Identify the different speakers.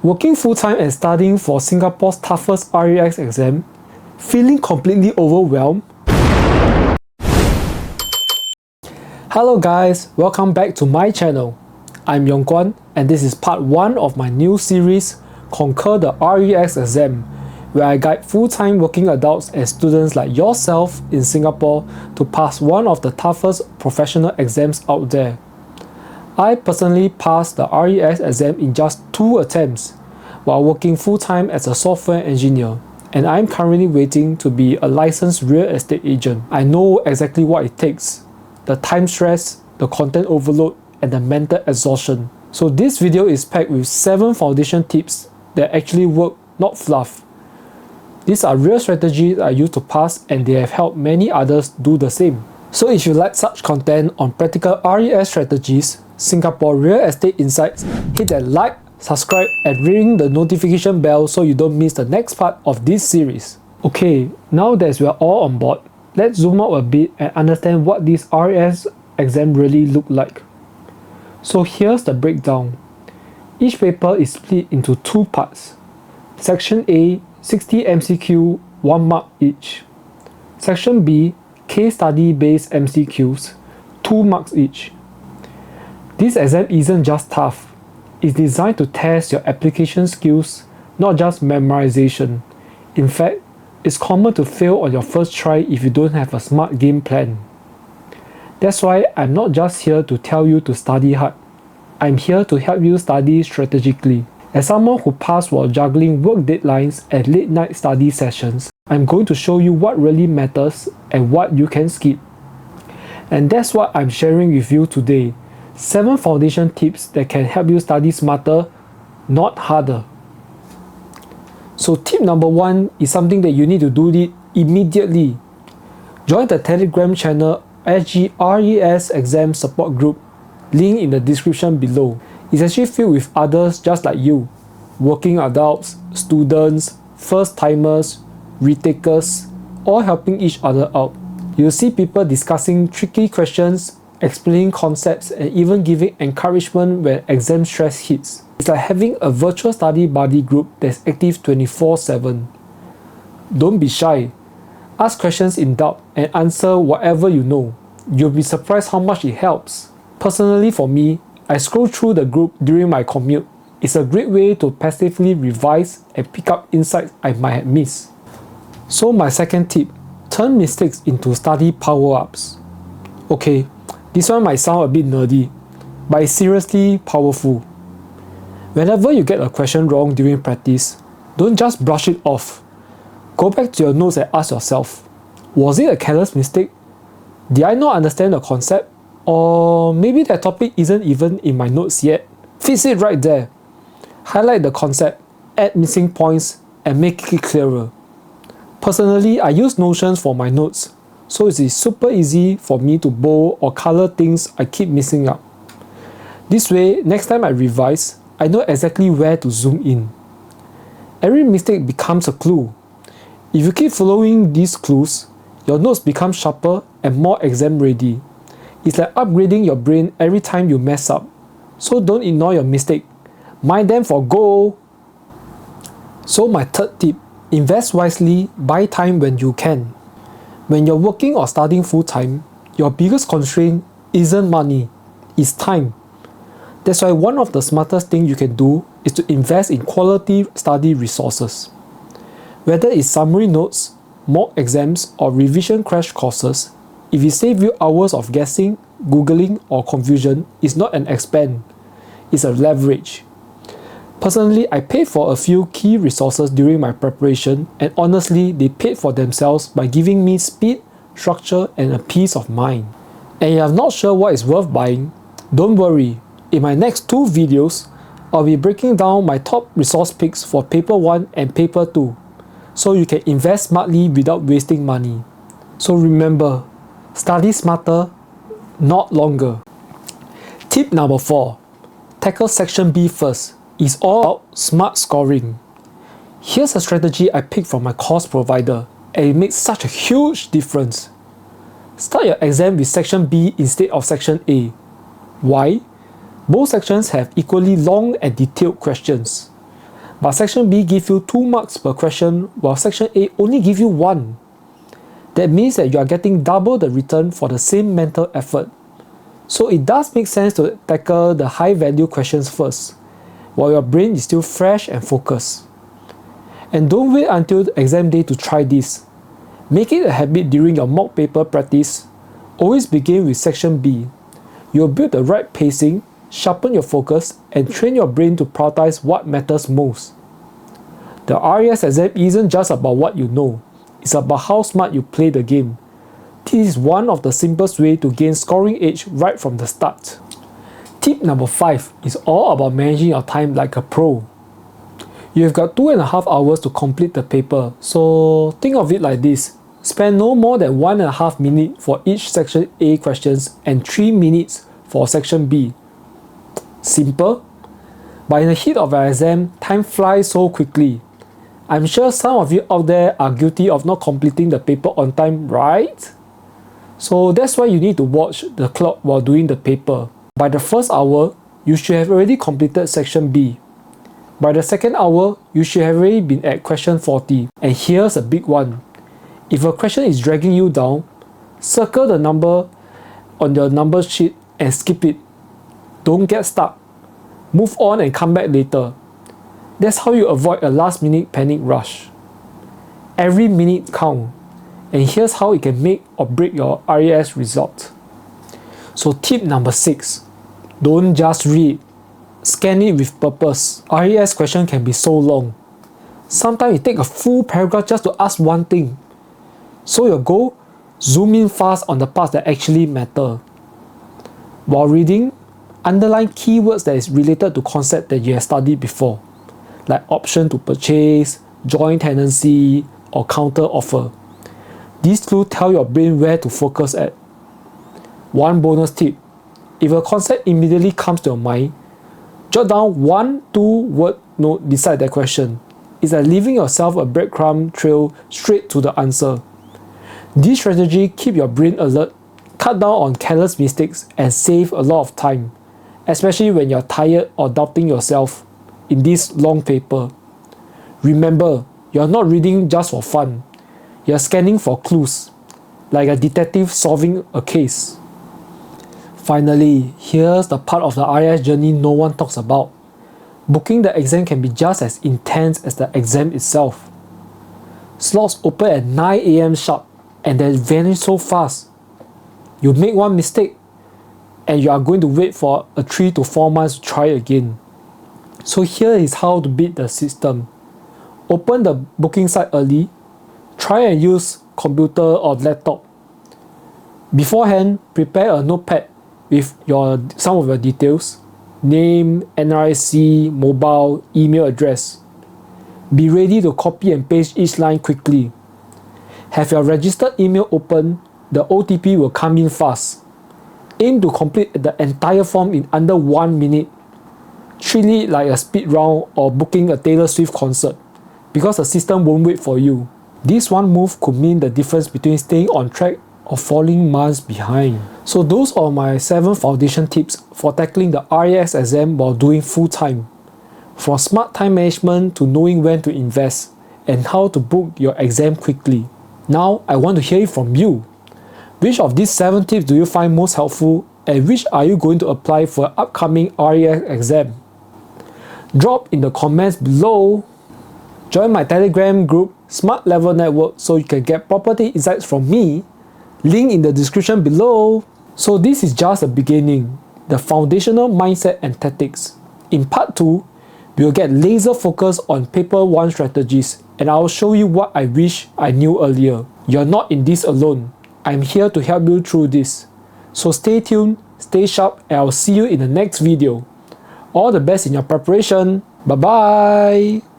Speaker 1: Working full-time and studying for Singapore's toughest REX exam, feeling completely overwhelmed? Hello guys, welcome back to my channel. I'm Yong Guan and this is part 1 of my new series, Conquer the REX exam, where I guide full-time working adults and students like yourself in Singapore to pass one of the toughest professional exams out there. I personally passed the REX exam in just 2 attempts while working full-time as a software engineer, and I'm currently waiting to be a licensed real estate agent. I know exactly what it takes: the time stress, the content overload, and the mental exhaustion. So this video is packed with 7 foundation tips that actually work, not fluff. These are real strategies I use to pass, and they have helped many others do the same. So if you like such content on practical RES strategies, Singapore real estate insights, hit that like, subscribe, and ring the notification bell so you don't miss the next part of this series. Okay, now that we're all on board, let's zoom out a bit and understand what this RES exam really look like. So here's the breakdown. Each paper is split into 2 parts. Section A, 60 MCQ, 1 mark each. Section B, case study based MCQs, 2 marks each. This exam isn't just tough, it's designed to test your application skills, not just memorization. In fact, it's common to fail on your first try if you don't have a smart game plan. That's why I'm not just here to tell you to study hard. I'm here to help you study strategically. As someone who passed while juggling work deadlines and late night study sessions, I'm going to show you what really matters and what you can skip. And that's what I'm sharing with you today. 7 foundation tips that can help you study smarter, not harder. So tip number 1 is something that you need to do it immediately. Join the Telegram channel SGRES Exam Support Group, link in the description below. It's actually filled with others just like you, working adults, students, first-timers, retakers, all helping each other out. You'll see people discussing tricky questions, explaining concepts, and even giving encouragement when exam stress hits. It's like having a virtual study buddy group that's active 24/7. Don't be shy. Ask questions in doubt and answer whatever you know. You'll be surprised how much it helps. Personally for me, I scroll through the group during my commute. It's a great way to passively revise and pick up insights I might have missed. So my second tip, turn mistakes into study power-ups. Okay, this one might sound a bit nerdy, but it's seriously powerful. Whenever you get a question wrong during practice, don't just brush it off. Go back to your notes and ask yourself, was it a careless mistake? Did I not understand the concept? Or maybe that topic isn't even in my notes yet. Fix it right there. Highlight the concept, add missing points, and make it clearer. Personally, I use Notion for my notes, so it is super easy for me to bold or color things I keep missing out. This way, next time I revise, I know exactly where to zoom in. Every mistake becomes a clue. If you keep following these clues, your notes become sharper and more exam ready. It's like upgrading your brain every time you mess up. So don't ignore your mistake. Mind them for gold. So my third tip, invest wisely, buy time when you can. When you're working or studying full-time, your biggest constraint isn't money, it's time. That's why one of the smartest things you can do is to invest in quality study resources. Whether it's summary notes, mock exams, or revision crash courses, if it saves you hours of guessing, googling, or confusion, it's not an expense, it's a leverage. Personally, I paid for a few key resources during my preparation, and honestly, they paid for themselves by giving me speed, structure, and a peace of mind. And if you're not sure what is worth buying, don't worry. In my next 2 videos, I'll be breaking down my top resource picks for paper 1 and paper 2, so you can invest smartly without wasting money. So remember, study smarter, not longer. Tip number 4, tackle section B first. It's all about smart scoring. Here's a strategy I picked from my course provider, and it makes such a huge difference. Start your exam with section B instead of section A. Why? Both sections have equally long and detailed questions. But section B gives you 2 marks per question, while section A only gives you 1. That means that you are getting double the return for the same mental effort. So it does make sense to tackle the high value questions first, while your brain is still fresh and focused. And don't wait until the exam day to try this. Make it a habit during your mock paper practice. Always begin with section B. You'll build the right pacing, sharpen your focus, and train your brain to prioritize what matters most. The RES exam isn't just about what you know, it's about how smart you play the game. This is one of the simplest ways to gain scoring edge right from the start. Tip number 5 is all about managing your time like a pro. You've got 2.5 hours to complete the paper, so think of it like this. Spend no more than 1.5 minutes for each section A questions and 3 minutes for section B. Simple? But in the heat of an exam, time flies so quickly. I'm sure some of you out there are guilty of not completing the paper on time, right? So that's why you need to watch the clock while doing the paper. By the first hour, you should have already completed section B. By the second hour, you should have already been at question 40. And here's a big one. If a question is dragging you down, circle the number on your number sheet and skip it. Don't get stuck. Move on and come back later. That's how you avoid a last minute panic rush. Every minute counts. And here's how it can make or break your RES result. So tip number 6, don't just read. Scan it with purpose. RES question can be so long. Sometimes it takes a full paragraph just to ask one thing. So your goal, zoom in fast on the parts that actually matter. While reading, underline keywords that is related to concept that you have studied before, like option to purchase, joint tenancy, or counter offer. These clues tell your brain where to focus at. One bonus tip, if a concept immediately comes to your mind, jot down 1-2 word note beside that question. It's like leaving yourself a breadcrumb trail straight to the answer. This strategy keeps your brain alert, cut down on careless mistakes, and save a lot of time, especially when you're tired or doubting yourself in this long paper. Remember, you're not reading just for fun. You're scanning for clues, like a detective solving a case. Finally, here's the part of the RES journey no one talks about. Booking the exam can be just as intense as the exam itself. Slots open at 9 AM sharp and then vanish so fast. You make one mistake and you are going to wait for 3 to 4 months to try again. So here is how to beat the system. Open the booking site early. Try and use computer or laptop. Beforehand, prepare a notepad with some of your details, name, NRIC, mobile, email address. Be ready to copy and paste each line quickly. Have your registered email open, the OTP will come in fast. Aim to complete the entire form in under 1 minute. Treat it like a speed round or booking a Taylor Swift concert, because the system won't wait for you. This one move could mean the difference between staying on track or falling months behind. So those are my 7 foundation tips for tackling the RES exam while doing full time. From smart time management to knowing when to invest and how to book your exam quickly. Now I want to hear it from you. Which of these 7 tips do you find most helpful and which are you going to apply for an upcoming RES exam? Drop in the comments below. Join my Telegram group Smart Level Network so you can get property insights from me. Link in the description below. So this is just the beginning, the foundational mindset and tactics. In part 2, we will get laser focus on paper 1 strategies and I will show you what I wish I knew earlier. You're not in this alone. I'm here to help you through this. So stay tuned, stay sharp, and I'll see you in the next video. All the best in your preparation. Bye bye.